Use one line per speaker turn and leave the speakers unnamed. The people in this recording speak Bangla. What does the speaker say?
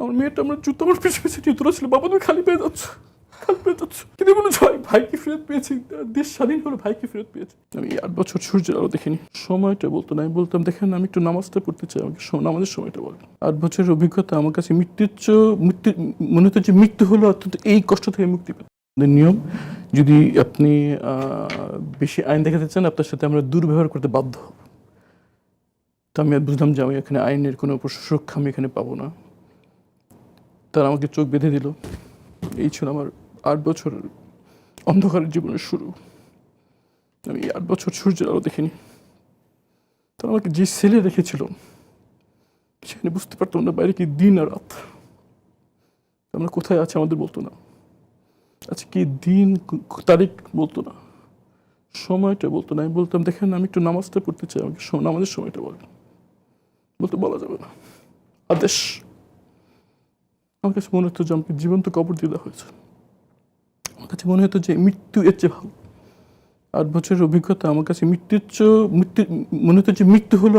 আমার মেয়েটা আমার জুতো আমার পিছু পিছু জুতোটা ছিল, বাবা তুমি খালি পেয়ে যাচ্ছ, খালি পেয়ে যাচ্ছ, কিন্তু মনে হয় ভাইকে ফেরত পেয়েছি, দেশ স্বাধীন হলো ভাইকে ফেরত পেয়েছি। আমি 8 বছর সূর্যের আলো দেখিনি। সময়টা বলতো না, আমি বলতাম দেখেন আমি একটু নামাজটা পড়তে চাই, আমাকে নামাজের সময়টা বলেন। 8 বছরের অভিজ্ঞতা আমার কাছে মৃত্যুর চেয়ে মনে হতো যে মৃত্যু হলো অত্যন্ত এই কষ্ট থেকে মুক্তি পেত। নিয়ম, যদি আপনি বেশি আইন দেখাতে চান আপনার সাথে আমরা দুর্ব্যবহার করতে বাধ্য হব। তো আমি বুঝলাম যে আমি এখানে আইনের কোনো সুরক্ষা আমি এখানে পাবো না। তারা আমাকে চোখ বেঁধে দিল। এই ছিল আমার 8 বছর অন্ধকারের জীবনের শুরু। আমি 8 বছর সূর্যের আলো দেখিনি। তারা আমাকে যে সেলে রেখেছিল সেখানে বুঝতে পারতাম না বাইরে কি দিন আর রাত। আমরা কোথায় আছি আমাদের বলতো না, আচ্ছা কি দিন তারিখ বলতো না, সময়টা বলতো না। আমি বলতাম দেখেন আমি একটু নামাজটা পড়তে চাই, আমাকে নামাজের সময়টা বলেন। বলতে বলা যাবে না, আদেশ। আমার কাছে মনে হতো যে আমাকে জীবন্ত কবর দিয়ে দেওয়া হয়েছে। আমার কাছে মনে হতো যে মৃত্যু এর চেয়ে ভালো। 8 বছরের অভিজ্ঞতা আমার কাছে মৃত্যুর চেয়ে মনে হতো যে মৃত্যু হলো